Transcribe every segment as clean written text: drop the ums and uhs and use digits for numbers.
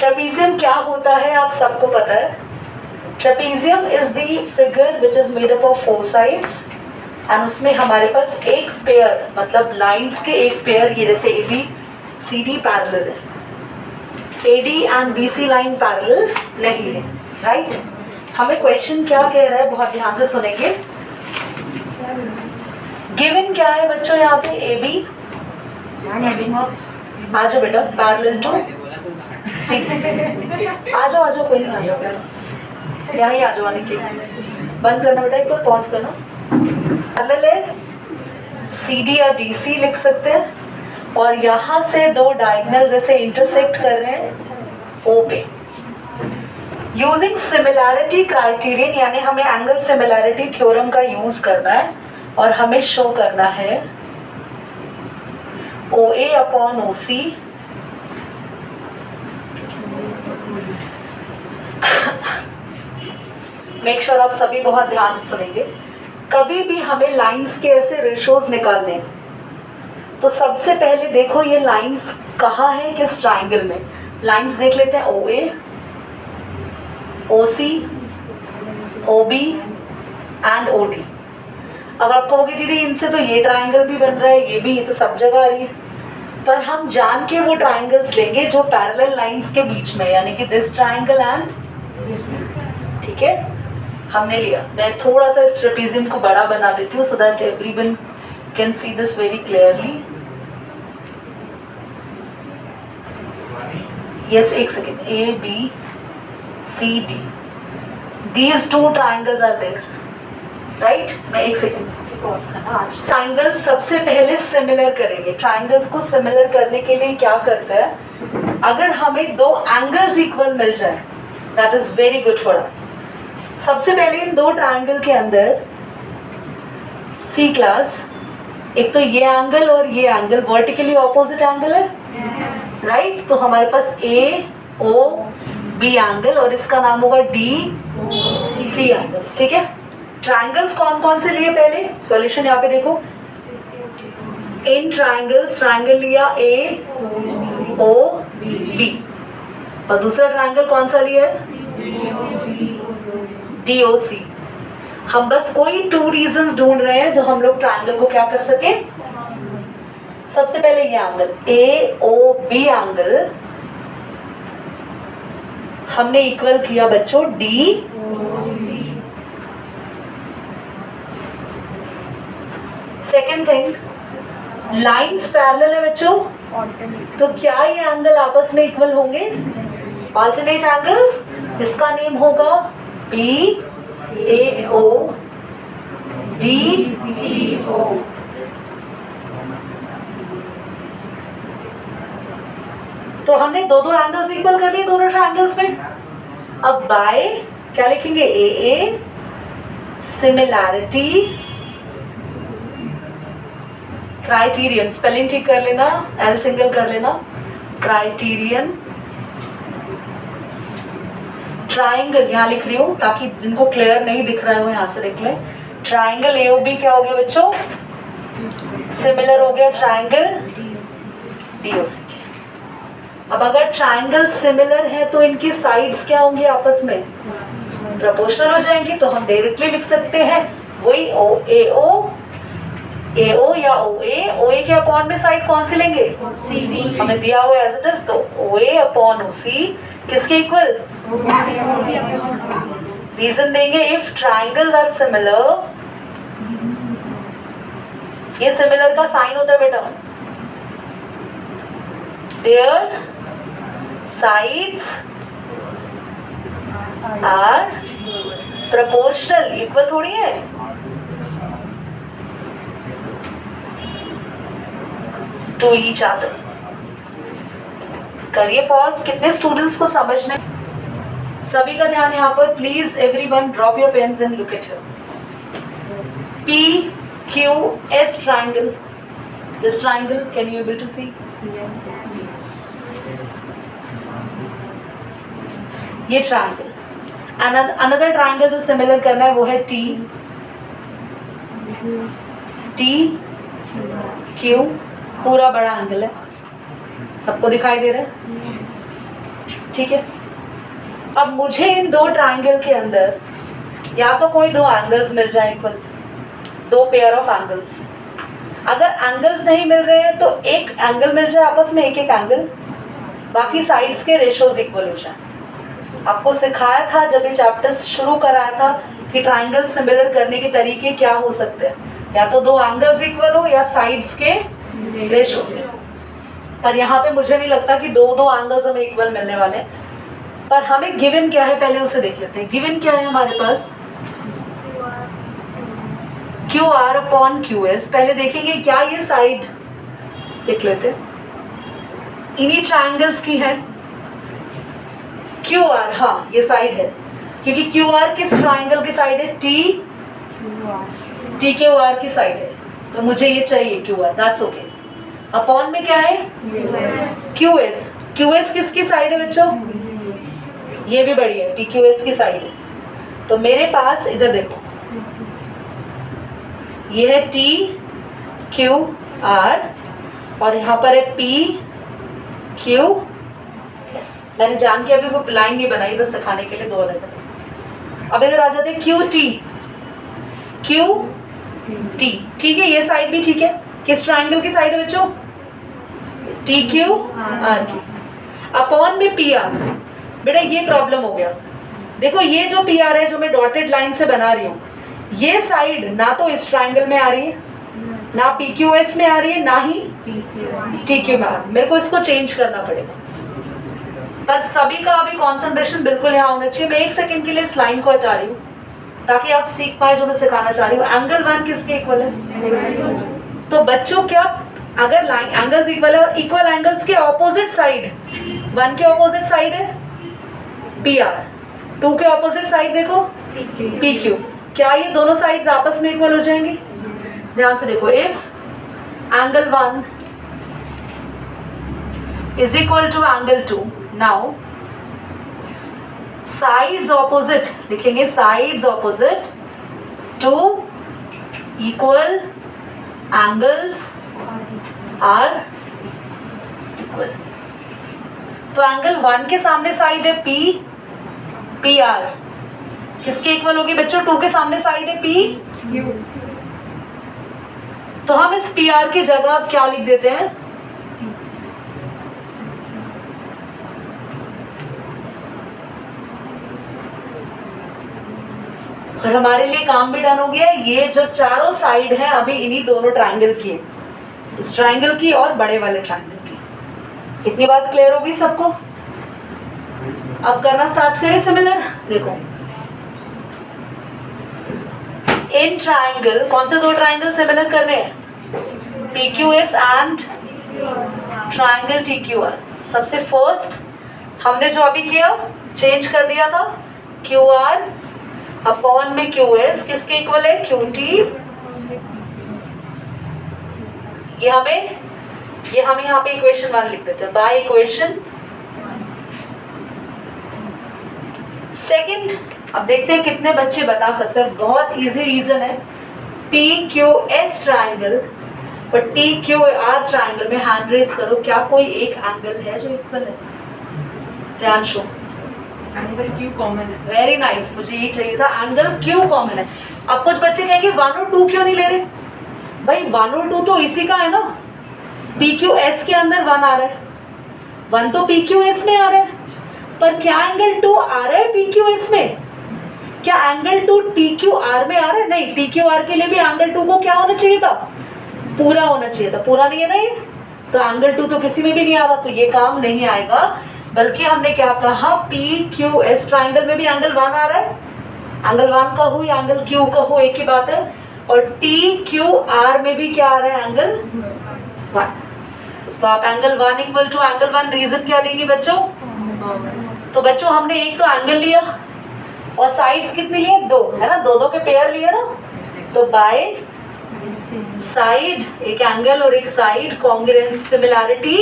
Trapezium क्या होता है आप सबको पता है. Trapezium is the figure which is made up of 4 sides and उसमें हमारे पास एक पेयर मतलब लाइंस के एक पेयर, ये जैसे A B C D parallel है, A D and B C line parallel नहीं है. राइट. हमें क्वेश्चन क्या कह रहा है, बहुत ध्यान से सुनेंगे. गिवन क्या है बच्चों यहाँ पे, ए बी आ जाओ बेटा, पैरेलल टू सी डी. आ जाओ कोई नहीं, आ जाओ यहाँ ही आ जाओ. आने के बंद करना बेटा, एक बार पॉज करना. पैरेलल है, सी डी या डी सी लिख सकते हैं और यहाँ से दो डायगोनल जैसे इंटरसेक्ट कर रहे हैं ओ पे. यूजिंग सिमिलैरिटी क्राइटेरियन, यानी हमें एंगल सिमिलैरिटी थ्योरम का यूज करना है और हमें शो करना है OA upon OC make sure आप सभी बहुत ध्यान से सुनेंगे. कभी भी हमें लाइंस के ऐसे रेशोज निकालने, तो सबसे पहले देखो ये लाइंस कहाँ है, किस ट्राइंगल में. लाइंस देख लेते हैं, OA, OC, OB and OD. अब आप कहोगे दीदी इनसे तो ये ट्राइंगल भी बन रहा है, ये भी, ये तो सब जगह आ रही है. पर हम जान के वो ट्राइंगल्स लेंगे जो पैरेलल लाइंस के बीच में, यानी कि दिस ट्राइंगल एंड, ठीक है, हमने लिया. मैं थोड़ा सा इस ट्रेपीजियम को बड़ा बना देती हूँ so that everyone can see this very clearly. Yes, एक second. A B C D, these two triangles are there, right? मैं एक सेकेंड पॉज करना. ट्राइंगल्स सबसे पहले सिमिलर करेंगे. ट्राइंगल्स को सिमिलर करने के लिए क्या करते हैं, अगर हमें दो एंगल्स इक्वल मिल जाए that is very good for us. सबसे पहले इन दो ट्राइंगल के अंदर सी क्लास, एक तो ये एंगल और ये एंगल वर्टिकली ऑपोजिट एंगल है, राइट. तो हमारे पास AOB एंगल और इसका नाम होगा DC एंगल्स. ठीक है. ट्राइंगल्स कौन कौन से लिए, पहले सॉल्यूशन यहाँ पे देखो. इन ट्राइंगल्स, ट्राइंगल लिया AOB और दूसरा ट्राइंगल कौन सा लिया है, DOC. हम बस कोई 2 रीजंस ढूंढ रहे हैं जो हम लोग ट्राइंगल को क्या कर सके. सबसे पहले ये एंगल AOB एंगल हमने इक्वल किया बच्चों DOC. Second thing, lines parallel है बच्चों, तो क्या ये एंगल आपस में इक्वल होंगे, ऑल्टरनेट एंगल्स. इसका नेम होगा PAO DCO. तो हमने दो एंगल्स इक्वल कर लिए दोनों ट्रायंगल्स में. अब बाय क्या लिखेंगे, AA सिमिलैरिटी क्राइटेरियन, स्पेलिंग ठीक कर लेना, L सिंगल कर लेना, क्राइटेरियन ट्राइंगल यहाँ लिख रही हूँ ताकि जिनको क्लियर नहीं दिख रहा है वो यहाँ से देख लें. ट्राइंगल AOB क्या हो गया बच्चों, सिमिलर हो गया ट्राइंगल DOC. अब अगर ट्राइंगल सिमिलर है तो इनकी साइड्स क्या होंगी, आपस में प्रोपोर्शनल हो जाएंगी. तो हम डायरेक्टली लिख सकते हैं वही AO या OA के अपॉन में साइड कौन सी लेंगे, CD. हमें दिया हुआ एज इट इज, तो OA अपॉन OC किसके इक्वल, रीजन देंगे इफ ट्राइंगल्स आर सिमिलर. ये सिमिलर का साइन होता है बेटा, their sides are proportional, equal थोड़ी है. To each other. करिए पॉज. कितने स्टूडेंट्स को समझने, सभी का ध्यान यहाँ पर please. Everyone drop your pens and look at here. PQS triangle, this triangle, can you able to see? ये ट्राइंगल. अनदर ट्राइंगल जो सिमिलर करना है वो है TQ. पूरा बड़ा एंगल है, सबको दिखाई दे रहा है. ठीक है। अब मुझे इन दो ट्राइंगल के अंदर या तो कोई दो एंगल्स मिल जाए इक्वल, दो पेयर ऑफ एंगल्स। अगर एंगल्स नहीं मिल रहे हैं तो एक एंगल मिल जाए आपस में, एक एक एंगल, बाकी साइड्स के रेशोज इक्वल हो जाए। आपको सिखाया था जब ये चैप्टर शुरू कराया था कि ट्राइंगल सिमिलर करने के तरीके क्या हो सकते हैं, या तो दो एंगल्स इक्वल हो या साइड्स के रेशो। पर यहाँ पे मुझे नहीं लगता कि दो दो एंगल्स हमें इक्वल मिलने वाले हैं। पर हमें गिवन क्या है पहले उसे देख लेते हैं। गिवन क्या है हमारे पास, Q R upon Q S. पहले देखेंगे क्या ये साइड देख लेते हैं, इन्हीं ट्राइंगल्स की है क्यू आर। हाँ ये साइड है, क्योंकि क्यू आर किस ट्राइंगल की साइड है, टी क्यू आर की साइड है, तो मुझे ये चाहिए Q R, that's okay. Upon में क्या है क्यू एस। क्यू एस किसकी साइड है बच्चों, ये भी बढ़िया है, टी क्यू एस की साइड है। तो मेरे पास इधर देखो, ये है टी क्यू आर और यहाँ पर है पी क्यू एस। मैंने जान के अभी वो लाइन नहीं बनाई बस सिखाने के लिए, दो अलग अलग। अब इधर आ जाते हैं क्यू टी, ठीक है, ये साइड भी ठीक है। किस ट्राइंगल की साइड है बच्चों, टी क्यू आर की। अपॉन में पी आर। बेटा ये प्रॉब्लम हो गया, देखो ये जो पी आर है जो मैं डॉटेड लाइन से बना रही हूँ, ये साइड ना तो इस ट्राइंगल में आ रही है, ना पी क्यू एस में आ रही है, ना ही टी क्यू में आ रही है। मेरे को इसको चेंज करना पड़ेगा। पर सभी का अभी कॉन्सेंट्रेशन बिल्कुल यहाँ होना चाहिए। मैं एक सेकंड के लिए इस लाइन को हटा रही हूँ ताकि आप सीख पाए जो मैं सिखाना चाह रही हूँ। एंगल वन किसके इक्वल है, तो बच्चों क्या अगर लाइन एंगल्स इक्वल है और इक्वल एंगल्स के ऑपोजिट साइड, वन के ऑपोजिट साइड है पी आर, टू के ऑपोजिट साइड देखो पी क्यू, क्या ये दोनों साइड्स आपस में इक्वल हो जाएंगी। ध्यान से देखो, if angle one is equal to angle two, now sides opposite लिखेंगे, sides opposite to equal angles are equal. तो एंगल वन के सामने साइड है पी आर, किसके इक्वल होगी बच्चों, टू के सामने साइड है पी क्यू। तो हम इस पी आर की जगह अब क्या लिख देते हैं, और हमारे लिए काम भी डन हो गया। ये जो चारों साइड है अभी इन्हीं दोनों ट्राइंगल की है, इस ट्राइंगल की और बड़े वाले ट्राइंगल की। इतनी बात क्लियर होगी सबको। अब करना स्टार्ट करें सिमिलर। देखो इन ट्राइंगल, कौन से दो ट्राइंगल सिमिलर कर रहे हैं, P Q S and triangle T Q are. सबसे फर्स्ट हमने जो अभी किया चेंज कर दिया था, क्यू आर अपॉन में क्यू एस किसके इक्वल है, क्यू टी। ये हमें यहाँ पे इक्वेशन वन लिख देते हैं बाय इक्वेशन सेकंड। अब देखते हैं कितने बच्चे बता सकते हैं। बहुत इजी रीजन है, पी क्यू एस ट्राइंगल और टी क्यू आर ट्राइंगल में हैंड रेज करो, क्या कोई एक एंगल है जो इक्वल है। ध्यान शो, एंगल क्यू कॉमन है। वेरी नाइस, मुझे यही चाहिए था, एंगल क्यू कॉमन है। अब कुछ बच्चे कहेंगे वन और टू क्यों नहीं ले रहे, भाई वन और टू तो इसी का है ना, पी क्यू एस के अंदर वन आ रहा है, वन तो पी क्यू एस में आ रहा है, पर क्या एंगल टू आ रहा है पी क्यू एस में, क्या angle two T Q R में आ रहा है, नहीं। टी क्यू आर के लिए भी एंगल टू को क्या होना चाहिए था, पूरा होना चाहिए था, पूरा नहीं है ना ये, तो एंगल टू तो किसी में भी नहीं आ रहा, तो ये काम नहीं आएगा। बल्कि हमने क्या कहा, पी क्यू एस ट्राइंगल में भी एंगल वन आ रहा है, एंगल वन का हो या एंगल क्यू का हो एक ही बात है, और टी क्यू आर में भी क्या आ रहा है, एंगल वन। तो आप angle one equal to angle one, reason क्या देंगे बच्चों, तो बच्चों हमने एक तो एंगल लिया और साइड्स कितनी लिए, दो है ना, दो दो के पेयर लिए ना, तो बाय साइड एक एंगल और एक साइड कॉन्ग्रुएंस सिमिलैरिटी,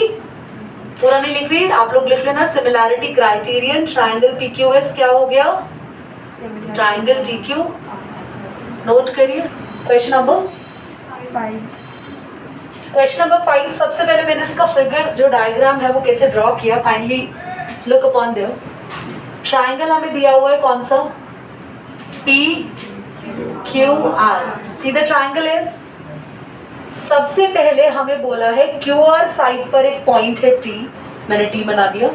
पूरा नहीं लिख रही आप लोग लिख लेना, similarity criterion triangle P Q S क्या हो गया, ट्राइंगल टी क्यू। नोट करिए क्वेश्चन नंबर 5। सबसे पहले मैंने इसका फिगर जो डायग्राम है वो कैसे ड्रॉ किया, kindly look upon their triangle हमें दिया हुआ है कौन सा PQR सी द ट्राइंगल है। सबसे पहले हमें बोला है QR साइड पर एक पॉइंट है T, मैंने T बना दिया,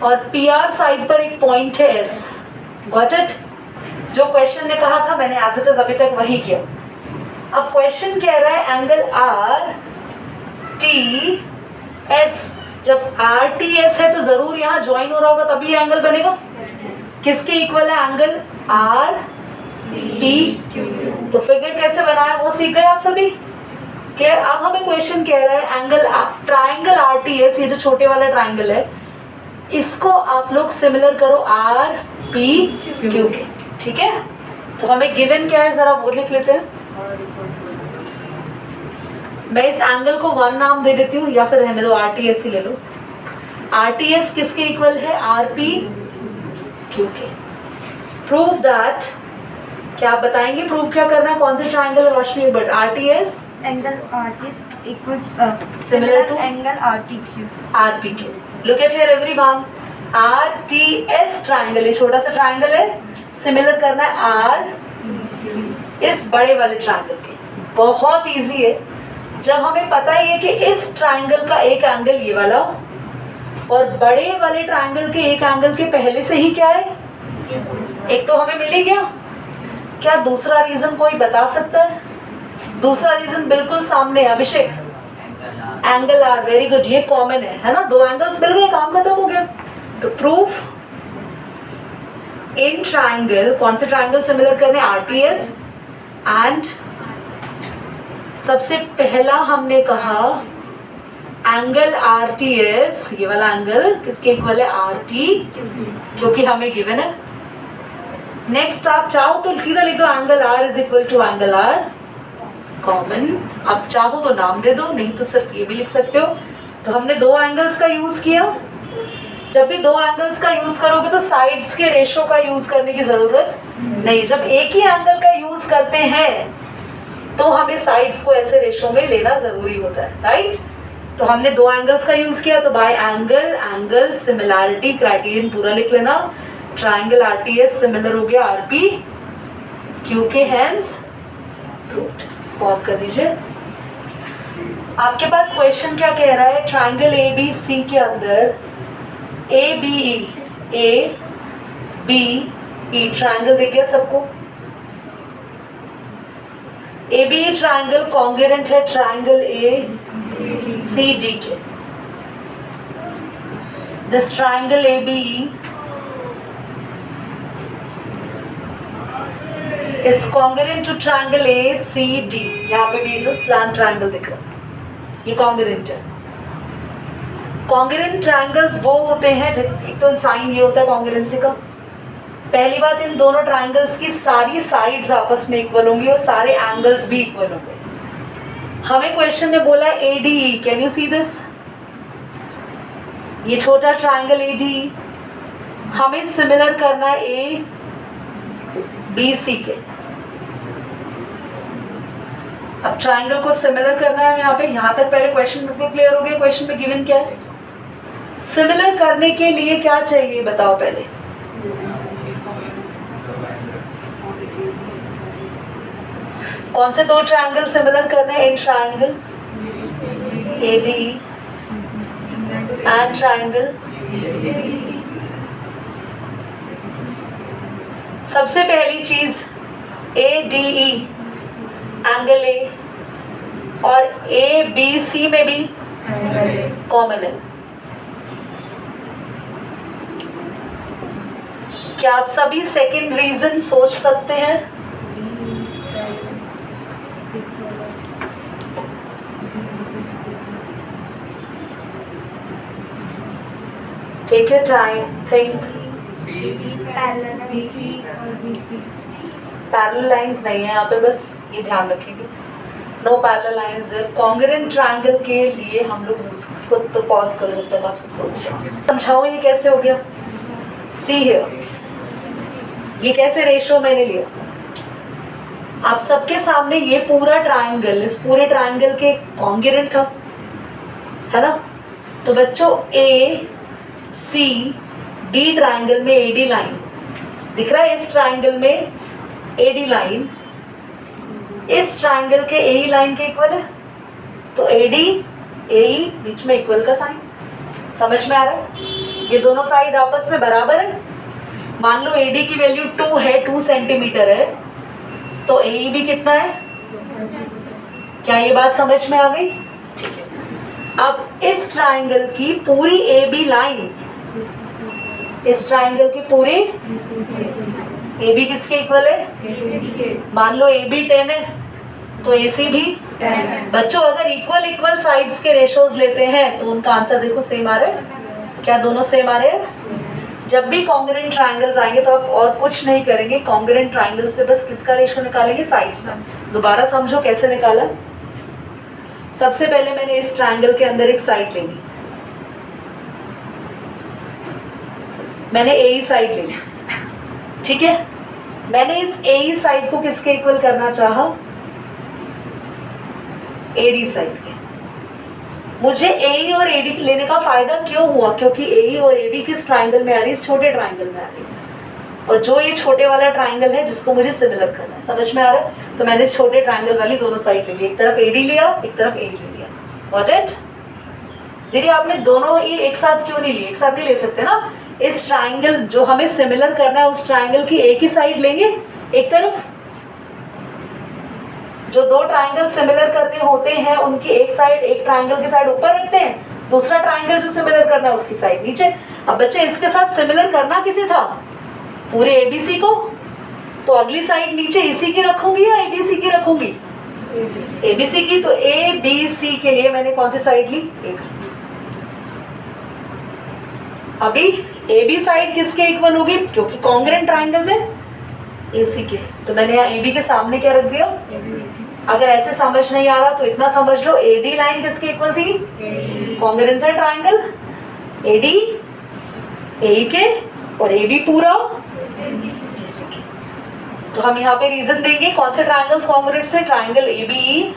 और PR साइड पर एक पॉइंट है S। Got it? जो क्वेश्चन ने कहा था मैंने एज इट इज अभी तक वही किया। अब क्वेश्चन कह रहा है एंगल RTS, जब RTS है तो जरूर यहाँ ज्वाइन हो रहा होगा तभी एंगल बनेगा। किसके इक्वल है एंगल RP? तो फिगर कैसे बनाया वो सीख गए आप सभी। क्लियर? अब हमें क्वेश्चन कह रहा है एंगल ट्राइंगल RTS, ये जो छोटे वाला ट्राइंगल है इसको आप लोग सिमिलर करो RPQ के। ठीक है, तो हमें गिवन क्या है जरा वो लिख लेते हैं। मैं इस एंगल को 1 नाम दे देती हूँ या फिर रहने दो RTS ही ले लो। RTS किसके इक्वल है RPQ के। प्रूव दैट, क्या आप बताएंगे प्रूव क्या करना है, कौन से triangle Roshni but RTS angle RTS equals Similar to? angle RPQ. RPQ। Look at here everyone, RTS triangle, ये छोटा सा ट्राइंगल है, सिमिलर करना है R इस बड़े वाले ट्राइंगल के। बहुत इजी है, जब हमें पता ही है कि इस ट्राइंगल का एक एंगल ये वाला और बड़े वाले ट्राइंगल के एक एंगल के पहले से ही क्या है, एक तो हमें मिल ही गया। क्या दूसरा रीजन कोई बता सकता है? दूसरा रीजन बिल्कुल सामने है अभिषेक, एंगल आर। वेरी गुड, ये कॉमन है ना, दो एंगल्स मिल गए, काम खत्म हो गया। तो प्रूफ इन ट्राइंगल, कौन से ट्राइंगल सिमिलर करने, RTS एंड सबसे पहला हमने कहा एंगल RTS, ये वाला एंगल किसके इक्वल है RP, क्योंकि हमें गिवन है। नेक्स्ट आप चाहो तो सीधा लिख दो angle R is equal to angle R common. अब चाहो तो नाम दे दो, नहीं तो सिर्फ ये भी लिख सकते हो। तो हमने दो एंगल्स का यूज किया। जब भी दो एंगल्स का यूज करोगे तो साइड्स के रेशो का यूज करने की जरूरत नहीं। जब एक ही एंगल का यूज करते हैं तो हमें साइड्स को ऐसे रेशो में लेना जरूरी होता है, राइट? तो हमने दो एंगल्स का यूज किया, तो बाय एंगल सिमिलैरिटी क्राइटेरियन पूरा लिख लेना। ट्राइंगल RTS सिमिलर हो गया RPQ के, हैंस प्रूव्ड। पॉज कर दीजिए। आपके पास क्वेश्चन क्या कह रहा है, ट्राइंगल ABC के अंदर ABE ट्राइंगल दिख गया सबको। ABE ट्राइंगल कॉन्ग्रुएंट है ट्राइंगल ACD के। This triangle ABE is congruent to triangle ACD। यहाँ पे भी जो slant triangle दिख रहा है ये congruent है। congruent triangles वो होते हैं, एक तो साइन ये होता है congruency का। पहली बात, इन दोनों ट्राइंगल्स की सारी साइड्स आपस में इक्वल होंगी और सारे एंगल्स भी इक्वल होंगे। हमें क्वेश्चन में बोला ADE, can you see this, ये छोटा ट्राइंगल ADE हमें सिमिलर करना है ABC के। अब ट्राइंगल को सिमिलर करना है यहाँ पे, यहाँ तक पहले क्वेश्चन बिल्कुल क्लियर हो गया। क्वेश्चन में गिवन क्या है, सिमिलर करने के लिए क्या चाहिए बताओ पहले। कौन से दो ट्राइंगल सिमिलर करने हैं, in triangle ADE and triangle. सबसे पहली चीज ADE एंगल A और ABC में भी कॉमन है। क्या आप सभी सेकंड रीजन सोच सकते हैं? Take your time, think. Parallel lines नहीं है यहाँ पे, बस ये ध्यान रखेंगे, no parallel lines. Congruent triangle के लिए हम लोग इसको तो पॉज करो जब तक आप सब सोच रहे हैं। समझाओ ये कैसे हो गया। सी हियर, ये कैसे रेशो मैंने लिया। आप सबके सामने ये पूरा ट्रायंगल, इस पूरे ट्रायंगल के कॉन्ग्रुएंट था, है ना। तो बच्चों A सी डी ट्राइंगल में एडी लाइन दिख रहा है, इस ट्राइंगल में एडी लाइन इस ट्राइंगल के एई लाइन के इक्वल है, तो एडी एई बीच में इक्वल का साइन, समझ में आ रहा है? ये दोनों साइड आपस में बराबर है। मान लो एडी की वैल्यू 2 है, 2 सेंटीमीटर है, तो एई भी कितना है? क्या ये बात समझ में आ गई? ठीक है। अब इस ट्राइंगल की पूरी ए बी लाइन, इस ट्राइंगल की पूरी ए बी किसके इक्वल है? मान लो ए बी 10 है तो ए सी भी 10। बच्चों अगर इक्वल इक्वल साइड्स के रेशोज लेते हैं तो उनका आंसर देखो सेम आ रहा है। क्या दोनों सेम आ रहे हैं? जब भी कॉन्ग्रुएंट ट्राइंगल्स आएंगे तो आप और कुछ नहीं करेंगे, कॉन्ग्रुएंट ट्राइंगल से बस किसका रेशो निकालेंगे? साइड्स का। दोबारा समझो कैसे निकाला। सबसे पहले मैंने इस ट्राइंगल के अंदर एक साइड ले ली, मैंने ए साइड ले ली, ठीक है। मैंने इस ए साइड को किसके इक्वल करना चाहा? एडी साइड के। मुझे ए और एडी लेने का फायदा क्यों हुआ? क्योंकि ए और एडी किस ट्राइंगल में आ रही है? इस छोटे ट्राइंगल में आ रही है, और जो ये छोटे वाला ट्राइंगल है जिसको मुझे सिमिलर करना है, समझ में आ रहा है? तो मैंने इस छोटे ट्राइंगल वाली दोनों साइड ले ली, एक तरफ एडी लिया, एक तरफ ए ले लिया। Got it? दीदी आपने दोनों ये एक साथ क्यों नहीं लिए? एक साथ नहीं ले सकते ना। इस ट्राइंगल जो हमें सिमिलर करना है उस ट्राइंगल की एक ही साइड लेंगे, एक तरफ। जो दो ट्राइंगल सिमिलर करने होते हैं उनकी एक साइड, एक ट्राइंगल की साइड ऊपर रखते हैं, दूसरा ट्राइंगल जो सिमिलर करना है उसकी साइड नीचे। अब बच्चे इसके साथ सिमिलर करना किसे था? पूरे एबीसी को। तो अगली साइड नीचे इसी की रखूंगी या एबीसी की रखूंगी? एबीसी की। तो ए बी सी के लिए मैंने कौन सी साइड ली? एक। अभी ए बी साइड किसके इक्वल होगी? क्योंकि कॉन्ग्रुएंट ट्राइंगल्स है एसी के, तो मैंने यहाँ एबी के सामने क्या रख दिया? अगर ऐसे समझ नहीं आ रहा तो इतना समझ लो, एडी लाइन किसके इक्वल थी? कॉन्ग्रुएंस है ट्राइंगल एडी ए के, और एबी पूरा एसी के। तो हम यहाँ पे रीजन देंगे कौन से ट्राइंगल्स कॉन्ग्रुएंट से? ट्राइंगल एबी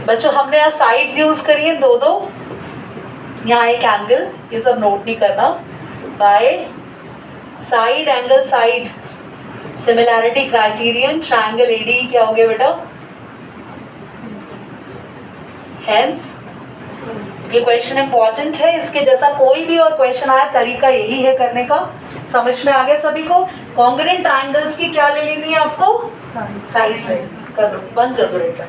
बच्चों हमने यहाँ साइड्स यूज करी है दो दो, यहाँ एक एंगल, ये सब नोट नहीं करना। By side angle side similarity criterion triangle A D क्या हो गया बेटा? हेंस ये क्वेश्चन इंपॉर्टेंट है, इसके जैसा कोई भी और क्वेश्चन आया तरीका यही है करने का। समझ में आ गया सभी को? कॉन्ग्रुएंट ट्राइंगल्स की क्या ले लेनी है आपको? साइड्स ले। कर लो, बंद कर दो।